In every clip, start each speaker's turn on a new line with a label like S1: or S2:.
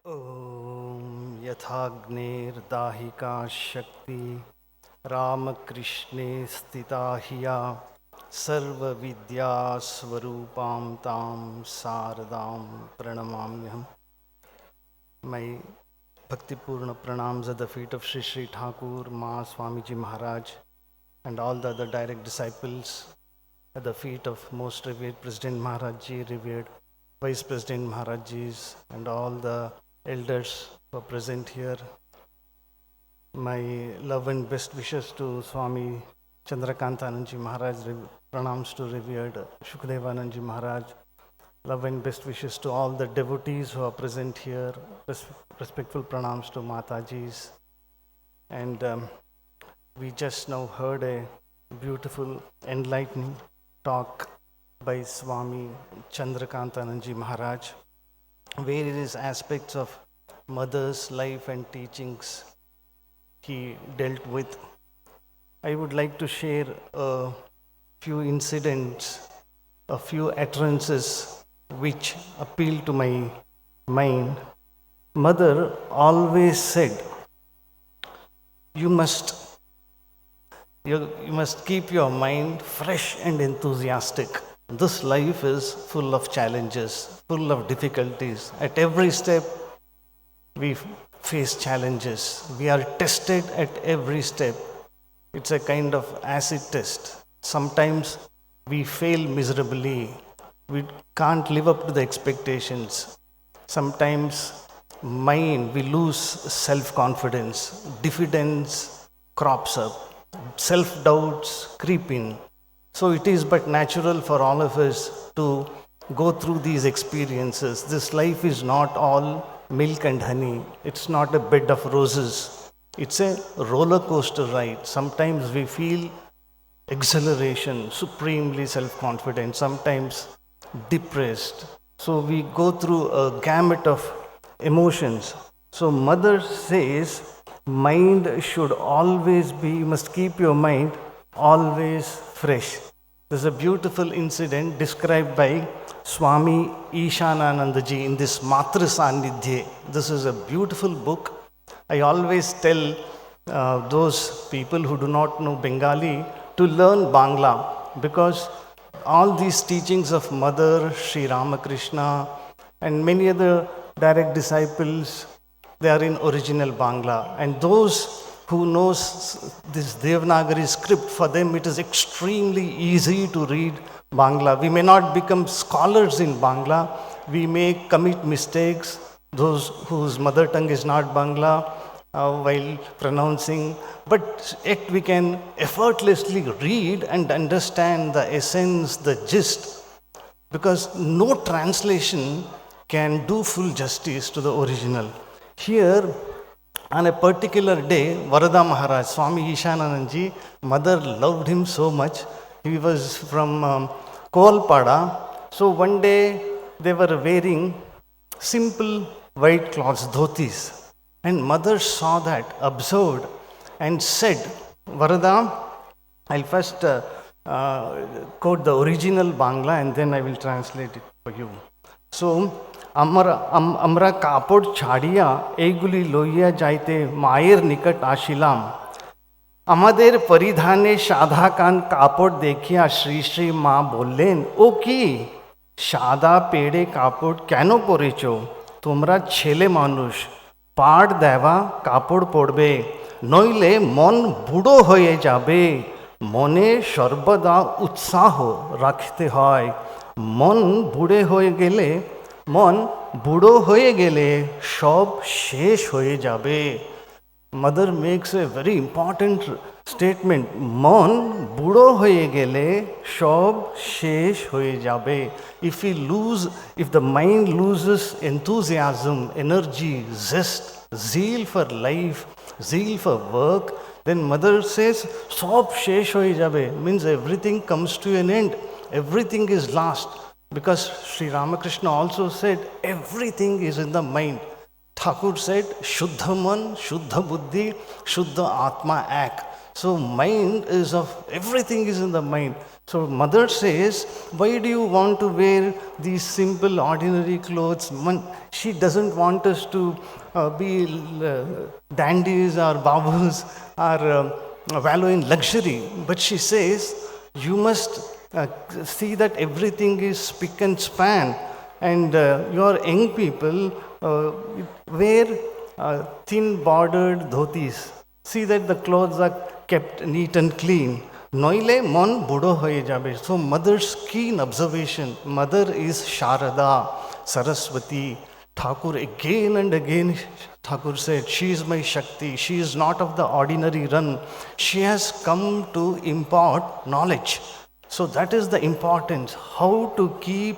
S1: ॐ यथाग्नेर्दाहिका शक्ति रामकृष्णे स्थिता हिया सर्वविद्यास्वरूपां तां शारदां प्रणमाम्यहम्. My bhaktipurna pranams at the feet of Sri Sri Thakur, Ma Swamiji Maharaj and all the other direct disciples, at the feet of most revered President Maharaj Ji, revered Vice President Maharaj Ji's, and all the elders who are present here. My love and best wishes to Swami Chandrakantananji Maharaj, pranams to revered Shukadevananji Maharaj. Love and best wishes to all the devotees who are present here. Respectful pranams to Mataji's. And we just now heard a beautiful enlightening talk by Swami Chandrakantananji Maharaj, various aspects of mother's life and teachings he dealt with. I would like to share a few incidents, a few utterances which appeal to my mind. Mother always said, you must keep your mind fresh and enthusiastic. This life is full of challenges, full of difficulties. At every step, we face challenges. We are tested at every step. It's a kind of acid test. Sometimes we fail miserably. We can't live up to the expectations. Sometimes we lose self-confidence. Diffidence crops up. Self-doubts creep in. So it is but natural for all of us to go through these experiences. This life is not all milk and honey. It's not a bed of roses. It's a roller coaster ride. Sometimes we feel exhilaration, supremely self-confident, sometimes depressed. So we go through a gamut of emotions. So mother says, mind should always be, you must keep your mind always fresh. There's a beautiful incident described by Swami Satyeshananda ji in this Matra Sannidhye. This is a beautiful book. I always tell those people who do not know Bengali to learn Bangla, because all these teachings of Mother, Sri Ramakrishna and many other direct disciples, they are in original Bangla. And those who knows this Devanagari script, for them it is extremely easy to read Bangla. We may not become scholars in Bangla. We may commit mistakes, those whose mother tongue is not Bangla, while pronouncing, but yet we can effortlessly read and understand the essence, the gist, because no translation can do full justice to the original. Here, on a particular day, Varada Maharaj, Swami Satyeshananda, mother loved him so much. He was from Kolpada. So one day they were wearing simple white cloths, dhotis. And mother saw that, observed, and said, Varada, I'll first quote the original Bangla and then I will translate it for you. So, আমরা কাপড় ছাড়িয়া এইগুলি লইয়া যাইতে মায়ের নিকট আসিলাম। আমাদের পরিধানে সাদা কান কাপড় দেখিয়া শ্রী শ্রী মা বললেন, ও কি সাদা পেড়ে কাপড় কেন পরেছ? তোমরা ছেলে মানুষ, পাড় দেওয়া কাপড় পরবে, নইলে মন বুড়ো হয়ে যাবে। মনে সর্বদা উৎসাহ রাখতে হয়। মন বুড়ো হয়ে গেলে সব শেষ হয়ে যাবে। Mother makes a very important statement. মন বুড়ো হয়ে গেলে সব শেষ হয়ে যাবে. If the mind loses enthusiasm, energy, zest, zeal for life, zeal for work, then mother says, সব শেষ হয়ে যাবে, means everything comes to an end. Everything is lost. Because Sri Ramakrishna also said, everything is in the mind. Thakur said, Shuddha Man, Shuddha Buddhi, Shuddha Atma Ak. So mind is of, everything is in the mind. So mother says, why do you want to wear these simple ordinary clothes? She doesn't want us to be dandies or babus or wallow in luxury. But she says, you must see that everything is spick and span. And your young people wear thin bordered dhotis. See that the clothes are kept neat and clean. Noile mon budo hoye jabe. So mother's keen observation. Mother is Sarada, Saraswati. Thakur again and again, Thakur said, she is my Shakti. She is not of the ordinary run. She has come to impart knowledge. So that is the importance. How to keep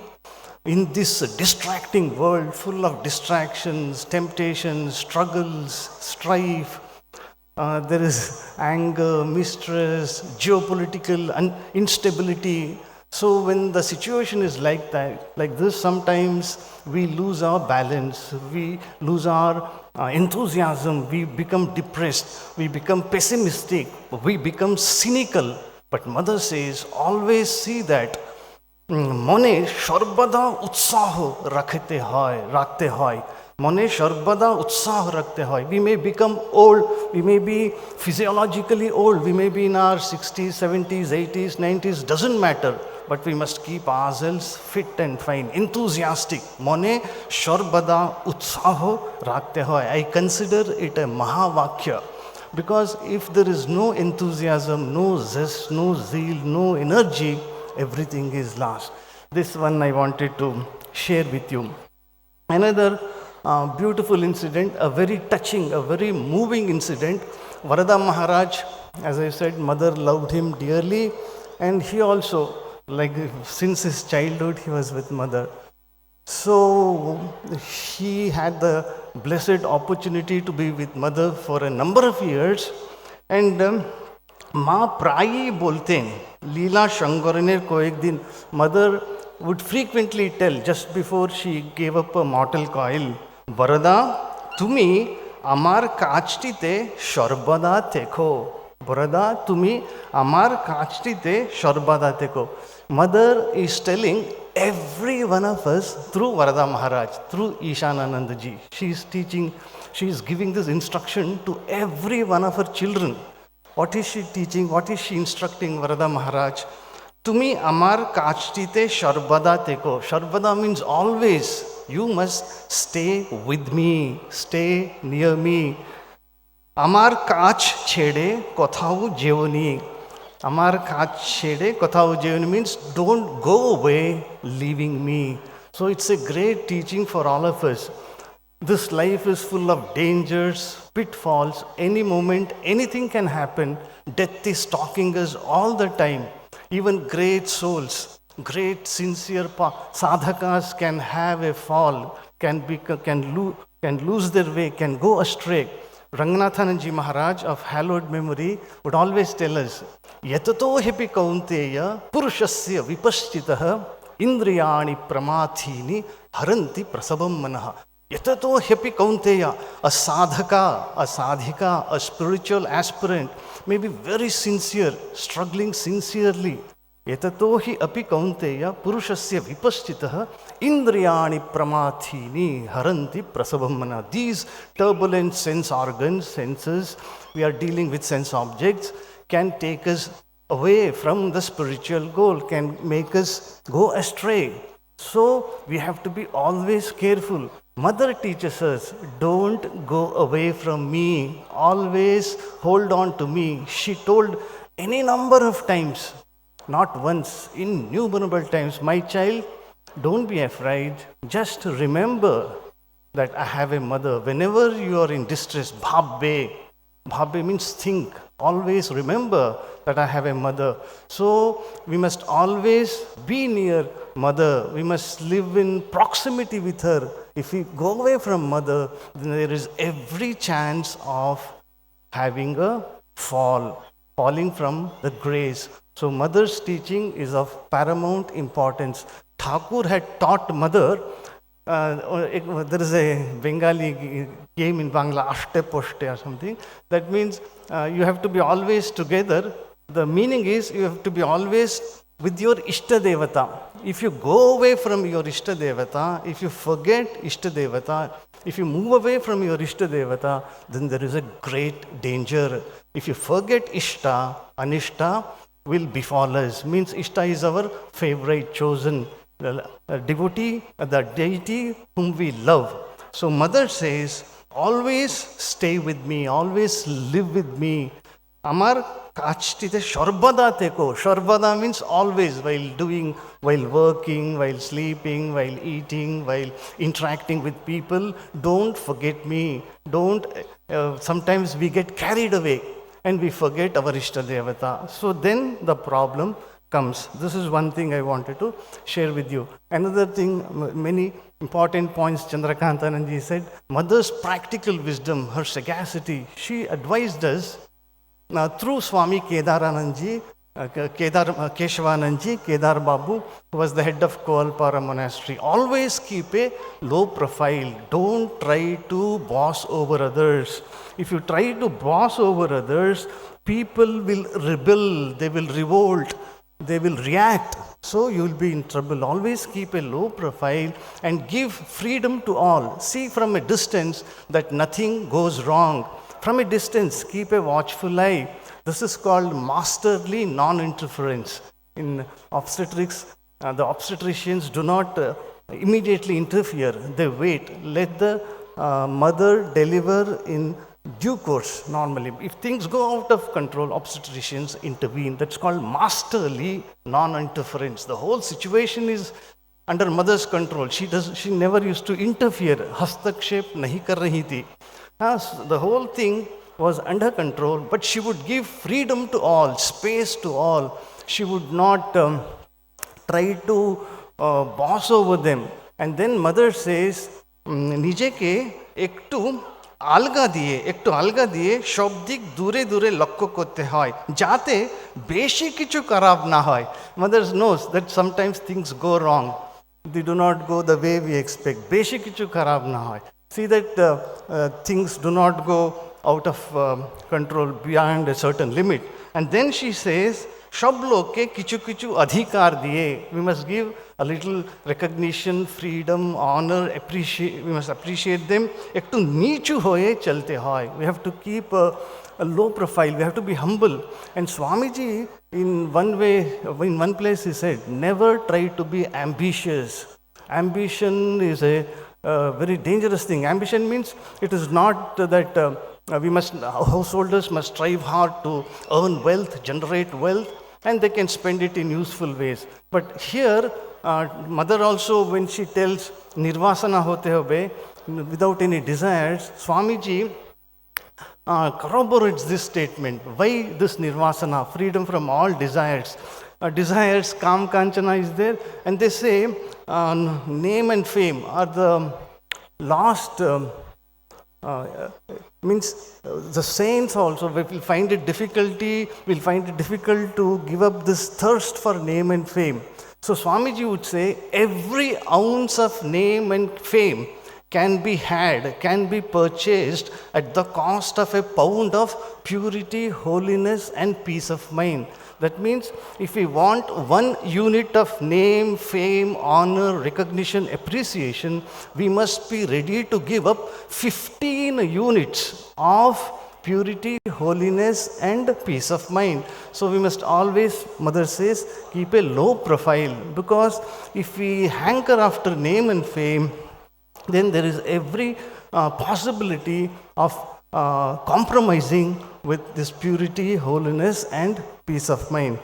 S1: in this distracting world full of distractions, temptations, struggles, strife. There is anger, mistrust, geopolitical instability. So when the situation is like that, like this, sometimes we lose our balance, we lose our enthusiasm, we become depressed, we become pessimistic, we become cynical. But mother says, always see that mone sharbada utsaho rakhte hoy. Mone sharbada utsaho rakhte hoy. We may become old, we may be physiologically old, we may be in our 60s, 70s, 80s, 90s, doesn't matter. But we must keep ourselves fit and fine, enthusiastic. Mone sharbada utsaho rakhte hoy. I consider it a mahavakya. Because if there is no enthusiasm, no zest, no zeal, no energy, everything is lost. This one I wanted to share with you. Another beautiful incident, a very touching, a very moving incident. Varada Maharaj, as I said, mother loved him dearly, and he also, like since his childhood, he was with mother. So he had the blessed opportunity to be with mother for a number of years. And Ma Prayi Bolten, Leela Shangoraner ko ek din, mother would frequently tell, just before she gave up a mortal coil, Barada, tumi amar kachtite sharbada teko. Barada, tumi amar kachtite sharbada teko. Mother is telling every one of us through Varada Maharaj, through Ishanananda ji. She is teaching, she is giving this instruction to every one of her children. What is she teaching? What is she instructing Varada Maharaj? Tumi amar kachtite sharbada teko. Sharbada means always. You must stay with me, stay near me. Amar kach chede kothau jevani. Amar kach chede kothau jevani means don't go away leaving me. So it's a great teaching for all of us. This life is full of dangers, pitfalls. Any moment, anything can happen. Death is stalking us all the time. Even great souls, great sincere sadhakas can have a fall, can lose their way, can go astray. Ranganathananji Maharaj of hallowed memory would always tell us, Yatato hepi kaunteya purushasya vipaschitaha indriyani pramathini haranti prasabam manaha. Yatato hepi kaunteya, a sadhaka, a sadhika, a spiritual aspirant may be very sincere, struggling sincerely. Yatato hi api kaunteya purushasya vipaschitaha indriyani pramathini haranti prasabam manaha. These turbulent sense organs, senses, we are dealing with sense objects, can take us away from the spiritual goal, can make us go astray. So we have to be always careful. Mother teaches us, don't go away from me, always hold on to me. She told any number of times, not once, innumerable times, my child, don't be afraid, just remember that I have a mother. Whenever you are in distress, bhabbe means think, always remember that I have a mother. So we must always be near mother. We must live in proximity with her. If we go away from mother, then there is every chance of having a falling from the grace. So mother's teaching is of paramount importance. Thakur had taught mother there is a Bengali game in Bangla, Ashte Poshte or something. That means you have to be always together. The meaning is you have to be always with your Ishta Devata. If you go away from your Ishta Devata, if you forget Ishta Devata, if you move away from your Ishta Devata, then there is a great danger. If you forget Ishta, Anishta will befall us. Means Ishta is our favorite, chosen devotee, the deity whom we love. So mother says, always stay with me, always live with me. Amar kachhtite sharbada teko. Sharbada means always, while doing, while working, while sleeping, while eating, while interacting with people. Don't forget me. Don't. Sometimes we get carried away and we forget our Ishta Devata. So then the problem comes. This is one thing I wanted to share with you. Another thing, many important points Chandrakantananji said. Mother's practical wisdom, her sagacity, she advised us through Swami Kedaranandji, Keshavanandji, Kedar Babu, who was the head of Koalpara Monastery. Always keep a low profile. Don't try to boss over others. If you try to boss over others, people will rebel, they will revolt, they will react. So you will be in trouble. Always keep a low profile and give freedom to all. See from a distance that nothing goes wrong. From a distance, keep a watchful eye. This is called masterly non-interference. In obstetrics, the obstetricians do not immediately interfere. They wait. Let the mother deliver in due course normally. If things go out of control, obstetricians intervene. That's called masterly non-interference. The whole situation is under mother's control. She never used to interfere. Hastakshep nahi kar rahi thi. The whole thing was under control, but she would give freedom to all, space to all. She would not try to boss over them. And then mother says, Nije ke ektu alga diye shobdik dure dure lokko kote hoy jate beshi kichu karab na hoy. Mother knows that sometimes things go wrong. They do not go the way we expect. Beshi kichu karab na hoy. See that things do not go out of control beyond a certain limit. And then she says, Shablo ke kichu kichu adhikar diye. We must give a little recognition, freedom, honor, we must appreciate them. Ektu nichu hoye chalte hoy. We have to keep a low profile. We have to be humble. And Swamiji, in one place he said, never try to be ambitious. Ambition is a very dangerous thing. Ambition means it is not that householders must strive hard to earn wealth, generate wealth, and they can spend it in useful ways. But here, mother also, when she tells nirvasana hote hobe, without any desires, Swamiji corroborates this statement. Why this nirvasana, freedom from all desires? Desires, kam kanchana is there, and they say name and fame are the last, means the saints also will find it difficult to give up this thirst for name and fame. So Swamiji would say, every ounce of name and fame can be had, can be purchased at the cost of a pound of purity, holiness, and peace of mind. That means if we want 1 unit of name, fame, honor, recognition, appreciation, we must be ready to give up 15 units of purity, holiness, and peace of mind. So we must always, mother says, keep a low profile, because if we hanker after name and fame, then there is every possibility of compromising with this purity, holiness, and peace of mind.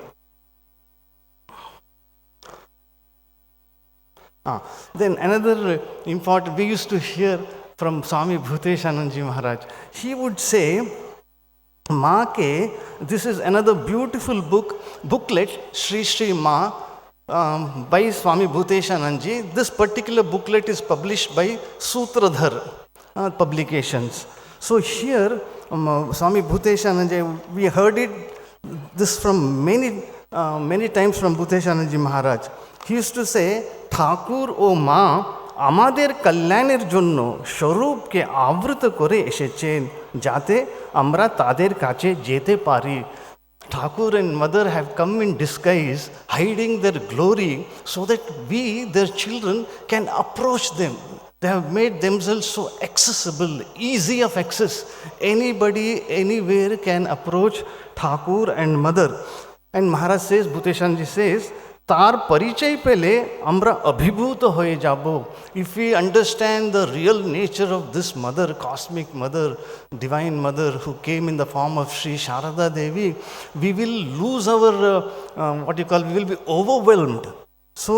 S1: Then another important, we used to hear from Swami Bhuteshanandaji Maharaj. He would say, Ma ke, this is another beautiful booklet, Sri Sri Ma, by Swami Bhuteshanandaji. This particular booklet is published by Sutradhar Publications. So here, Swami Bhuteshanandaji, we heard this from many times from Bhuteshanandaji Maharaj. He used to say, Thakur, O Ma, আমাদের কল্যাণের জন্য স্বরূপকে আবৃত করে এসেছেন, যাতে আমরা তাদের কাছে যেতে পারি। Thakur and mother have come in disguise, hiding their glory so that we, their children, can approach them. They have made themselves so accessible, easy of access. Anybody, anywhere can approach Thakur and mother. And Maharaj says, Bhuteshanji says, তার পরিচয় পেলে আমরা অভিভূত হয়ে যাব। If we understand the real nature of this mother, cosmic mother, divine mother who came in the form of Sri Sarada Devi, we will lose our, we will be overwhelmed. So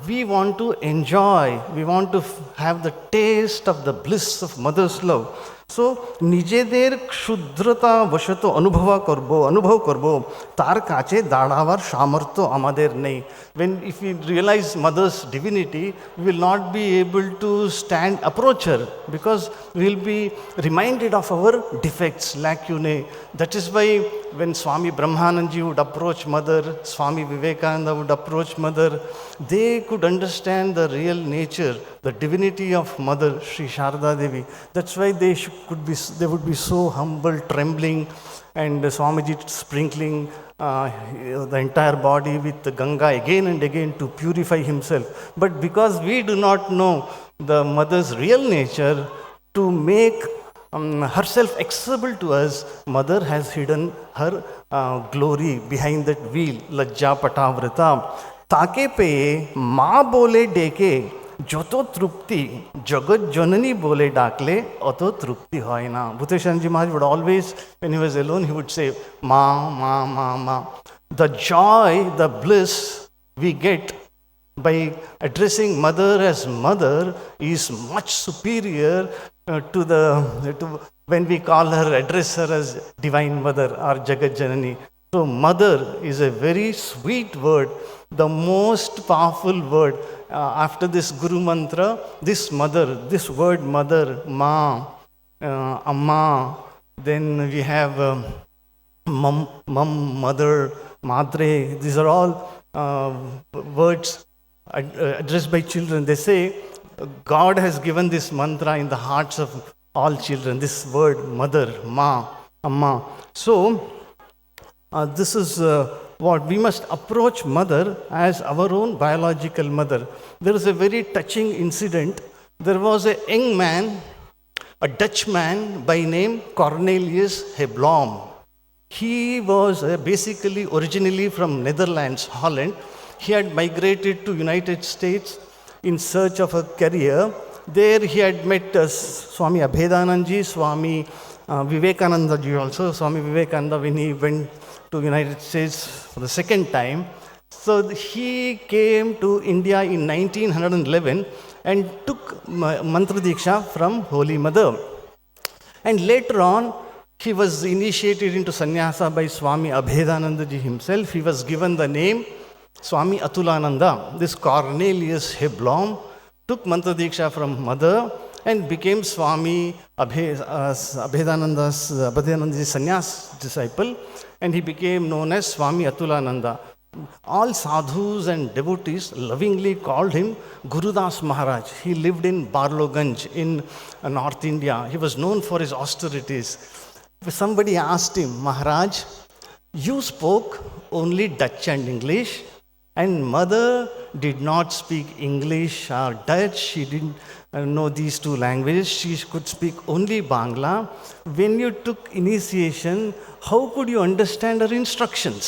S1: we want to enjoy, we want to have the taste of the bliss of mother's love. So নিজেদের ক্ষুদ্রতা বশত অনুভব করব, তার কাছে দাঁড়াবার সামর্থ্য আমাদের নেই। When if we realize mother's divinity, we will not be able to approach her, because we will be reminded of our defects, lacunae. That is why when Swami Brahmananji would approach mother, Swami Vivekananda would approach mother, they could understand the real nature, the divinity of mother Sri Sarada Devi. That's why they would be so humble, trembling, and Swamiji sprinkling the entire body with the Ganga again and again to purify himself. But because we do not know the mother's real nature, to make herself accessible to us, mother has hidden her glory behind that veil, lajja patavrita. তাকে পেয়ে মা বলে ডেকে যত তৃপ্তি, জগৎ জননী বলে ডাকলে অত তৃপ্তি হয় না। Bhuteshanji Maharaj would always, when he was alone, he would say, Ma, Ma, Ma, Ma. The joy, the bliss we get by addressing mother as mother is much superior to when we address her as divine mother or Jagat Janani. So mother is a very sweet word, the most powerful word. After this Guru mantra, this word mother, Ma, Amma, then we have Mum, mother, Madre. These are all words addressed by children. They say God has given this mantra in the hearts of all children, this word mother, Ma, Amma. So this is what we must approach mother as our own biological mother. There is a very touching incident. There was a young man, a Dutch man by name Cornelius Hebloem. He was basically originally from Netherlands, Holland. He had migrated to United States in search of a career. There he had met Swami Abhedananji, Swami Vivekananda ji also. Swami Vivekananda, when he went to United States for the second time. So he came to India in 1911 and took Mantra Diksha from Holy Mother. And later on, he was initiated into sannyasa by Swami Abhedananda ji himself. He was given the name Swami Atulananda. This Cornelius Hebloem took Mantra Diksha from Mother and became Swami Abhedananda's sannyas disciple. And he became known as Swami Atulananda. All sadhus and devotees lovingly called him Gurudas Maharaj. He lived in Barloganj in North India. He was known for his austerities. Somebody asked him, Maharaj, you spoke only Dutch and English, and mother did not speak English or Dutch. She didn't know these two languages. She could speak only Bangla. When you took initiation, how could you understand her instructions?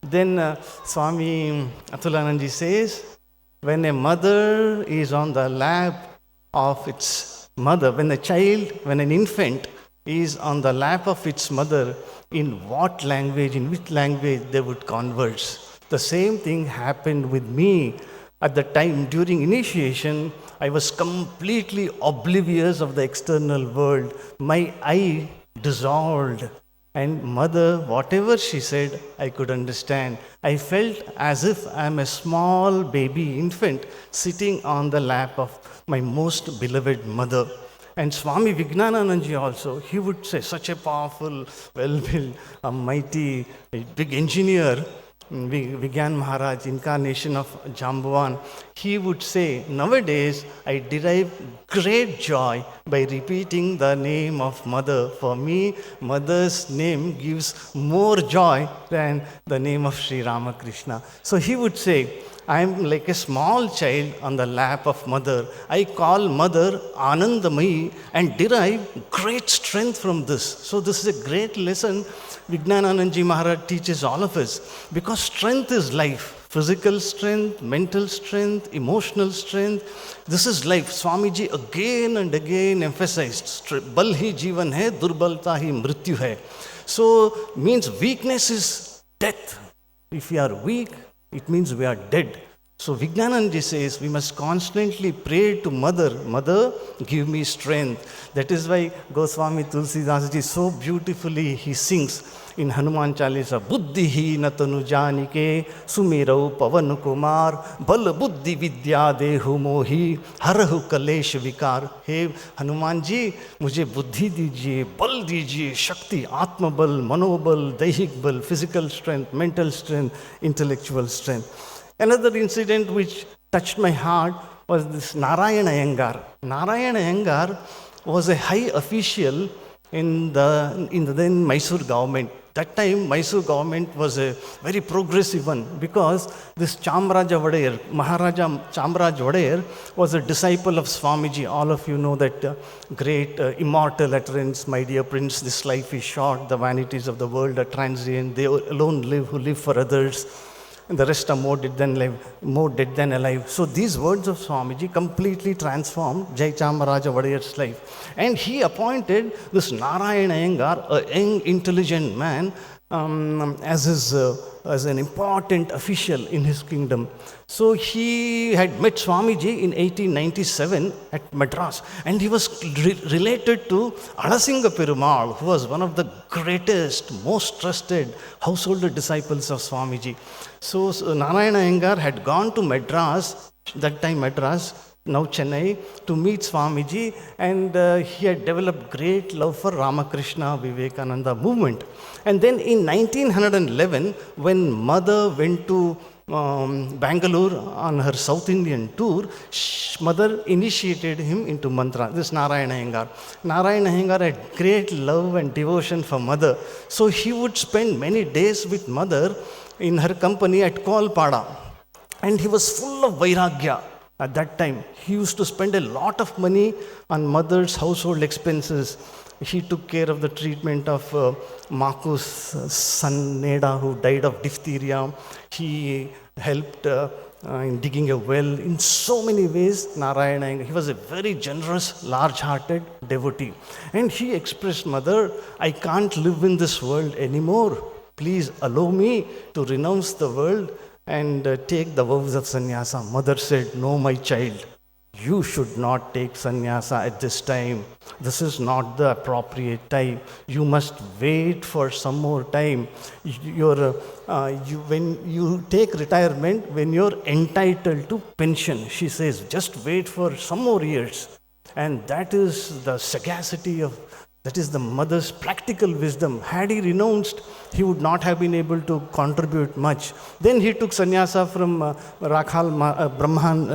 S1: Then Swami Atulananji says, when a mother is on the lap of its mother, when an infant is on the lap of its mother, in which language they would converse. The same thing happened with me. At the time, during initiation, I was completely oblivious of the external world. My eye dissolved. And mother, whatever she said, I could understand. I felt as if I am a small baby infant sitting on the lap of my most beloved mother. And Swami Vijnanananji also, he would say, such a powerful, well-built, a mighty, a big engineer. Vigyan Maharaj, incarnation of Jambuvan, he would say, nowadays I derive great joy by repeating the name of mother. For me, mother's name gives more joy than the name of Sri Ramakrishna. So he would say, I am like a small child on the lap of mother. I call mother Anandamayi and derive great strength from this. So this is a great lesson Vijnananandji Maharaj teaches all of us, because strength is life. Physical strength, mental strength, emotional strength. This is life. Swamiji again and again emphasized, bal hi jivan hai, durbalta hi mrityu hai. So means weakness is death. If we are weak, it means we are dead. So Vijnananji says we must constantly pray to Mother, Mother, give me strength. That is why Goswami Tulsidasji so beautifully he sings in Hanuman Chalisa, Buddhi hi natanu janike, sumirau pavan kumar, bal buddhi vidya dehu mohi, harahu kalesh vikar. Hey Hanumanji, mujhe buddhi dijiye, bal dijiye, shakti, atma bal, manobal, daihik bal, physical strength, mental strength, intellectual strength. Another incident which touched my heart was this Narayana Iyengar. Narayana Iyengar was a high official in the then Mysore government. That time Mysore government was a very progressive one, because this Chamraja Vadayar, Maharaja Chamraj Vadayar, was a disciple of Swamiji. All of you know that great immortal utterance, my dear prince, this life is short, the vanities of the world are transient, they alone live who live for others, and the rest are more dead than alive. So these words of Swamiji completely transformed Jai Chamaraja Vadayar's life. And he appointed this Narayana Iyengar, a young, intelligent man, as an important official in his kingdom. So he had met Swamiji in 1897 at Madras, and he was related to Alasinga Perumal, who was one of the greatest, most trusted householder disciples of Swamiji. So Narayana Iyengar had gone to Madras, that time Madras, now Chennai, to meet Swamiji, and he had developed great love for Ramakrishna Vivekananda movement. And then in 1911, when mother went to Bangalore on her South Indian tour, mother initiated him into mantra, this Narayana Iyengar. Narayana Iyengar had great love and devotion for mother. So he would spend many days with mother in her company at Kolpada. And he was full of vairagya. At that time, he used to spend a lot of money on mother's household expenses. He took care of the treatment of Maku's son Neda, who died of diphtheria. He helped in digging a well. In so many ways, Narayana, he was a very generous, large-hearted devotee. And he expressed, Mother, I can't live in this world anymore. Please allow me to renounce the world and take the vows of sannyasa. Mother said, no, my child, you should not take sannyasa at this time. This is not the appropriate time. You must wait for some more time. When you take retirement, when you're entitled to pension, she says, just wait for some more years. And that is the sagacity of, that is the mother's practical wisdom. Had he renounced, he would not have been able to contribute much. Then he took sannyasa from Rakhal Brahman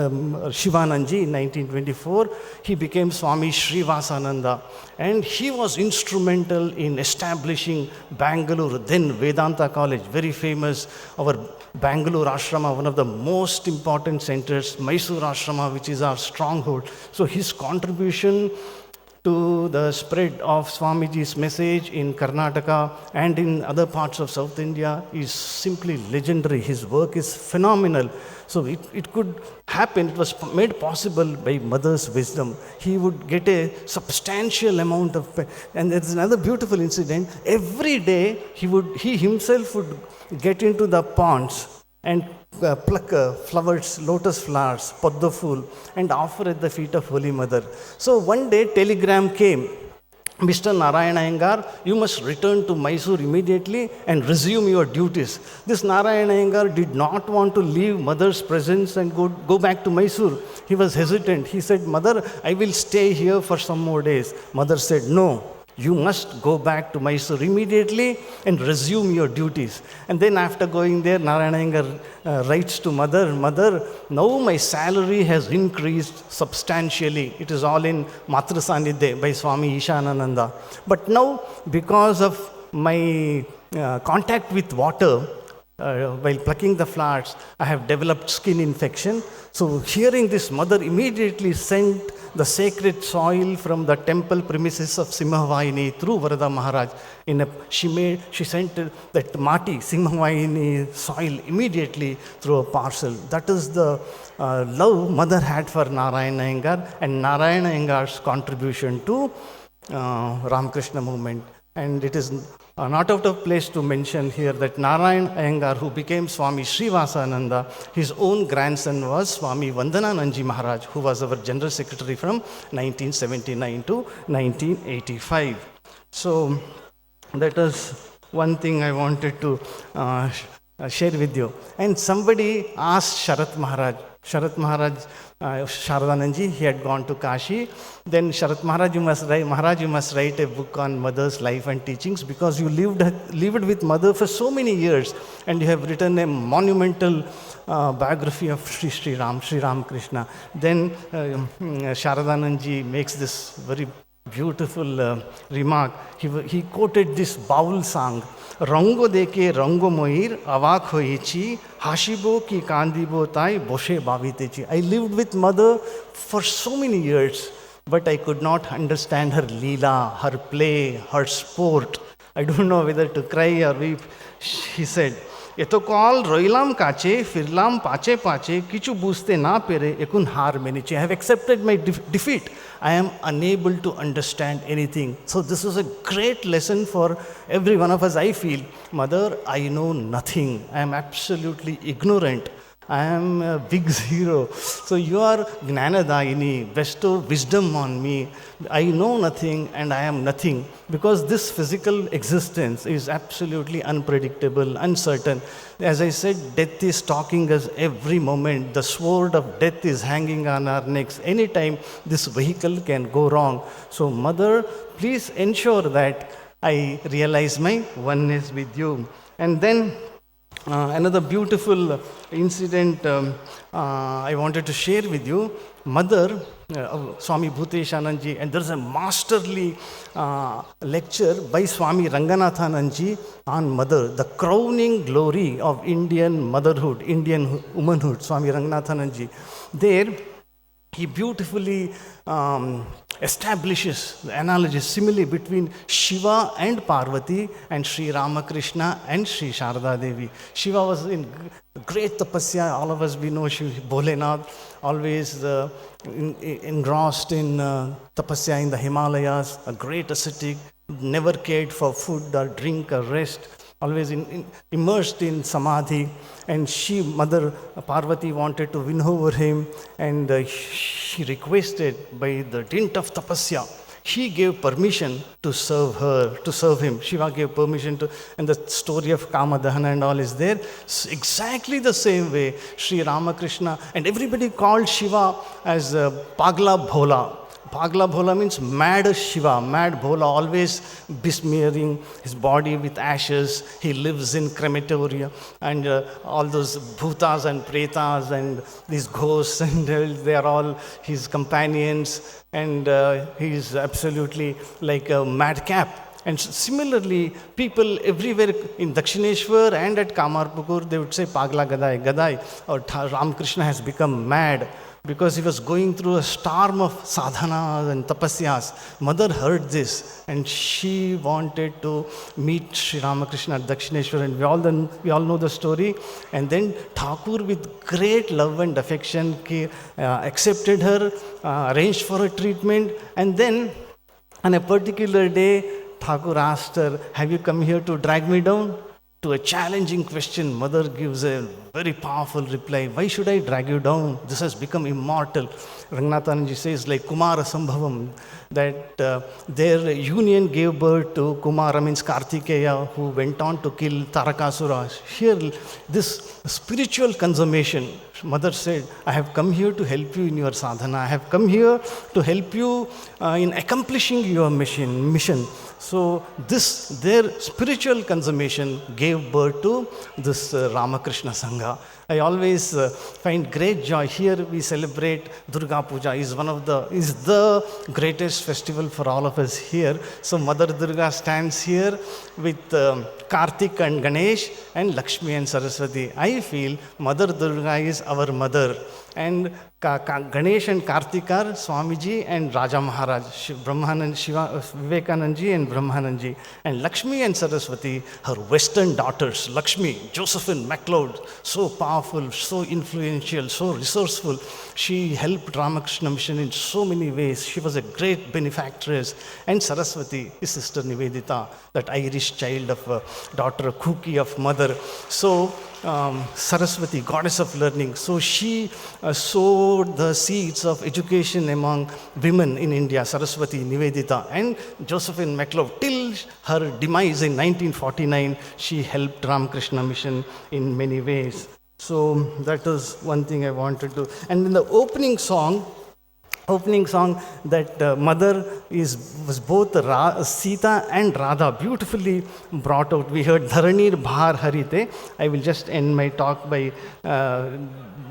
S1: Shivananji in 1924. He became Swami Srivasananda. And he was instrumental in establishing Bangalore, then Vedanta College, very famous. Our Bangalore Ashrama, one of the most important centers, Mysore Ashrama, which is our stronghold. So his contribution to the spread of Swamiji's message in Karnataka and in other parts of South India is simply legendary. His work is phenomenal. So it could happen, it was made possible by mother's wisdom. He would get a substantial amount of, and there's another beautiful incident. Every day he himself would get into the ponds and pluck flowers, lotus flowers, padda fool, and offer at the feet of Holy Mother. So one day telegram came, Mr. Narayana Iyengar, you must return to Mysore immediately and resume your duties. This Narayana Iyengar did not want to leave mother's presence and go back to Mysore. He was hesitant. He said, Mother, I will stay here for some more days. Mother said, no, You must go back to Mysore immediately and resume your duties. And then after going there, Narayana Iyengar writes to mother, Mother, now my salary has increased substantially. It is all in Matra Sanidhe by Swami Ishanananda. But now, because of my contact with water, while plucking the flowers, I have developed skin infection. So hearing this, mother immediately sent the sacred soil from the temple premises of Simhavahini through Varada Maharaj. She sent that Mati, Simhavahini soil immediately through a parcel. That is the love mother had for Narayana Iyengar and Narayana Iyengar's contribution to Ramakrishna movement. And it is not out of place to mention here that Narayana Iyengar, who became Swami Srivasananda, his own grandson was Swami Vandananandji Maharaj, who was our General Secretary from 1979 to 1985. So that is one thing I wanted to share with you. And somebody asked Sharat Maharaj, Sharadananji, he had gone to Kashi. Then Sharat Maharaj, you must write a book on mother's life and teachings, because you lived with mother for so many years, and you have written a monumental biography of Sri Ramakrishna. Then Sharadananji makes this very beautiful remark. He quoted this Baul song, Rango deke rango moir avak hoichi hashibo ki kandibo tai boshe bavitechi. I lived with mother for so many years, but I could not understand her leela, her play, her sport. I don't know whether to cry or weep. He said, Etokal roilam kache, firlam pache pache, kichu buste na pere, ekun har meniche. I have accepted my defeat. I am unable to understand anything. So this is a great lesson for every one of us, I feel. Mother, I know nothing. I am absolutely ignorant. I am a big zero. So you are Gnanadayini, bestow wisdom on me. I know nothing and I am nothing. Because this physical existence is absolutely unpredictable, uncertain. As I said, death is stalking us every moment. The sword of death is hanging on our necks. Anytime this vehicle can go wrong. So Mother, please ensure that I realize my oneness with you. And then another beautiful incident I wanted to share with you. Mother, Swami Bhuteshananji, and there's a masterly lecture by Swami Ranganathananji on mother, the crowning glory of Indian motherhood, Indian womanhood, Swami Ranganathananji. There, he beautifully establishes the analogy, simile between Shiva and Parvati and Sri Ramakrishna and Sri Sarada Devi. Shiva was in great tapasya. All of us, we know Bholenath, always engrossed in tapasya in the Himalayas, a great ascetic, never cared for food or drink or rest, always immersed in samadhi. And Mother Parvati wanted to win over him, and she requested by the dint of tapasya, he gave permission to serve her, to serve him. Shiva gave permission to, and the story of Kamadahana and all is there. Exactly the same way, Sri Ramakrishna, and everybody called Shiva as Pagla Bhola. Pagla Bhola means mad Shiva, mad Bhola, always besmearing his body with ashes. He lives in crematoria, and all those bhutas and pretas and these ghosts, and they are all his companions, and he is absolutely like a madcap. And similarly, people everywhere in Dakshineshwar and at Kamarpukur, they would say Pagla Gadai, Gadai, or Ramakrishna has become mad, because he was going through a storm of sadhanas and tapasyas. Mother heard this, and she wanted to meet Sri Ramakrishna at Dakshineshwar, and we all know the story. And then Thakur, with great love and affection, accepted her, arranged for her treatment, and then on a particular day, Thakur asked her, have you come here to drag me down? To a challenging question, mother gives a very powerful reply. Why should I drag you down? This has become immortal. Ranganathanji says, like Kumara Sambhavam, that their union gave birth to Kumara, means Kartikeya, who went on to kill Tarakasura. Here, this spiritual consummation, mother said, I have come here to help you in your sadhana. I have come here to help you in accomplishing your mission. So their spiritual consummation gave birth to this Ramakrishna Sangha. I always find great joy. Here we celebrate Durga Puja. Is the greatest festival for all of us here. So Mother Durga stands here with Kartik and Ganesh and Lakshmi and Saraswati. I feel Mother Durga is our mother, and Ganesh and Kartik are Swamiji and Raja Maharaj, Vivekanandji and Brahmanandji, and Lakshmi and Saraswati, her western daughters. Lakshmi, Josephine MacLeod, so powerful, so influential, so resourceful. She helped Ramakrishna mission in so many ways. She was a great benefactress. And Saraswati is Sister Nivedita, that Irish child of daughter Kuki of mother. So Saraswati, goddess of learning. So she sowed the seeds of education among women in India, Saraswati, Nivedita, and Josephine MacLeod. Till her demise in 1949, she helped Ramakrishna mission in many ways. So that is one thing I wanted to. And in the opening song that mother was both Sita and Radha, beautifully brought out. We heard Dharanir Bhar Harite. I will just end my talk by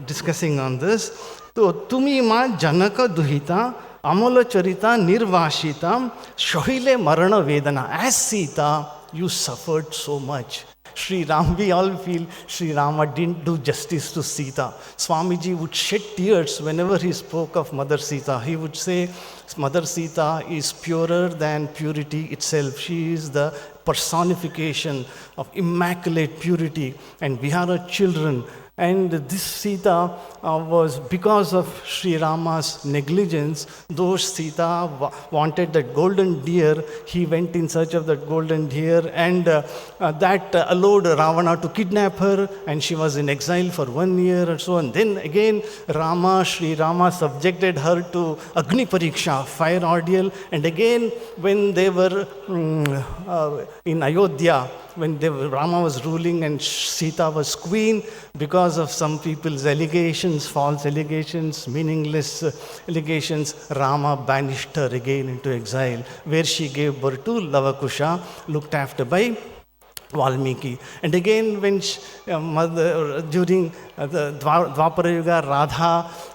S1: discussing on this. So, Tumi ma Janaka Duhita, Amala Charita Nirvashita, Shohile Marana Vedana. As Sita, you suffered so much. Sri Ram, we all feel Sri Rama didn't do justice to Sita. Swamiji would shed tears whenever he spoke of Mother Sita. He would say, Mother Sita is purer than purity itself. She is the personification of immaculate purity, and we are her children. And this Sita was because of Sri Rama's negligence. Though Sita wanted that golden deer, he went in search of that golden deer, and that allowed Ravana to kidnap her, and she was in exile for 1 year or so. And then again, Sri Rama subjected her to Agni Pariksha, fire ordeal. And again, when they were in Ayodhya, when Rama was ruling and Sita was queen, because of some people's allegations, false allegations, meaningless allegations, Rama banished her again into exile, where she gave birth to Lavakusha, looked after by Valmiki. And again, when during the Dwapara Yuga,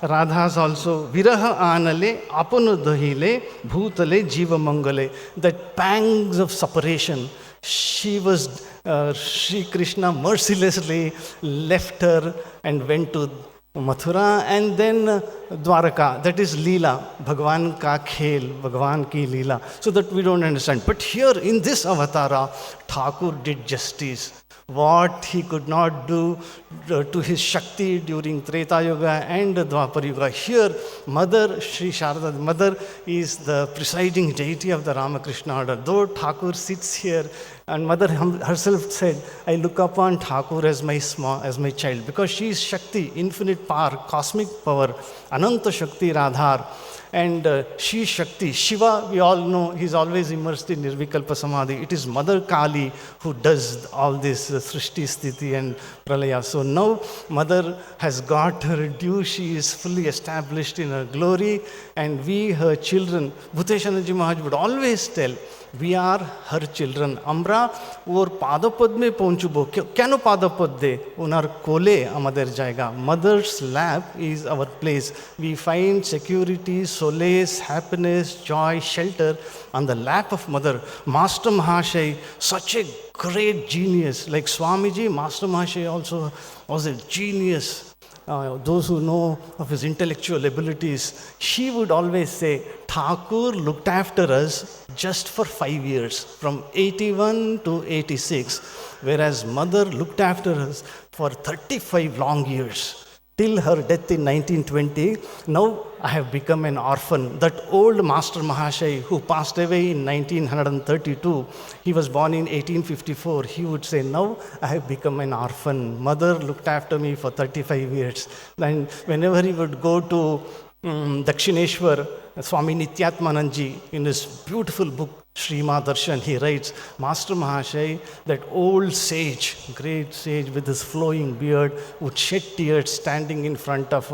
S1: Radha's also Viraha Anale, Apanu Dahile, Bhutale, Jiva Mangale, that pangs of separation. She was, Sri Krishna mercilessly left her and went to Mathura, and then Dwaraka, that is Leela, Bhagwan ka khel, Bhagwan ki Leela. So that we don't understand. But here in this avatara, Thakur did justice. What he could not do to his Shakti during Treta Yuga and Dwapar Yuga. Here, Mother, Sri Sarada, Mother is the presiding deity of the Ramakrishna order. Though Thakur sits here, and Mother herself said, I look upon Thakur as my child, because she is Shakti, infinite power, cosmic power, Ananta Shakti Radhar. And she is Shakti. Shiva, we all know, he's always immersed in Nirvikalpa Samadhi. It is Mother Kali who does all this Srishti, Sthiti and Pralaya. So now Mother has got her due. She is fully established in her glory. And we, her children, Bhuteshananji Maharaj would always tell, we are her children. Amra or padapad mein pahunchubo. Kyano padapad de? Unar kole amader jayega. Mother's lap is our place. We find security, solace, happiness, joy, shelter on the lap of Mother. Master Mahashay, such a great genius. Like Swamiji, Master Mahashay also was a genius. Those who know of his intellectual abilities, she would always say, Thakur looked after us just for 5 years, from 81 to 86, whereas Mother looked after us for 35 long years. till her death in 1920. Now I have become an orphan. That old Master Mahashay who passed away in 1932, he was born in 1854, he would say, now I have become an orphan. Mother looked after me for 35 years. And whenever he would go to Dakshineshwar, Swami Nityatmananji, in his beautiful book, Shrima Darshan, he writes, Master Mahashay, that old sage, great sage with his flowing beard, would shed tears standing in front of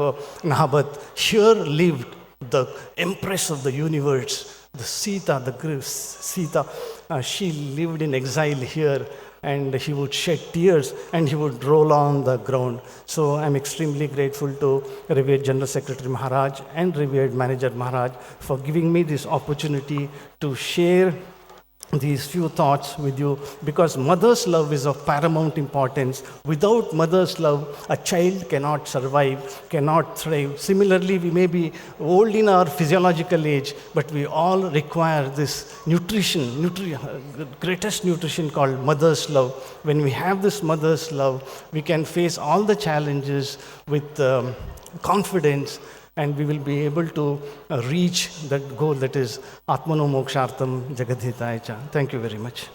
S1: Nahabat. Here lived the Empress of the universe, the Sita, she lived in exile here, and he would shed tears and he would roll on the ground. So I'm extremely grateful to revered General Secretary Maharaj and revered Manager Maharaj for giving me this opportunity to share these few thoughts with you, because mother's love is of paramount importance. Without mother's love, a child cannot survive, cannot thrive. Similarly, we may be old in our physiological age, but we all require this nutrition, greatest nutrition called mother's love. When we have this mother's love, we can face all the challenges with confidence, and we will be able to reach that goal, that is Atmano Mokshartam Jagadhitaya Cha. Thank you very much.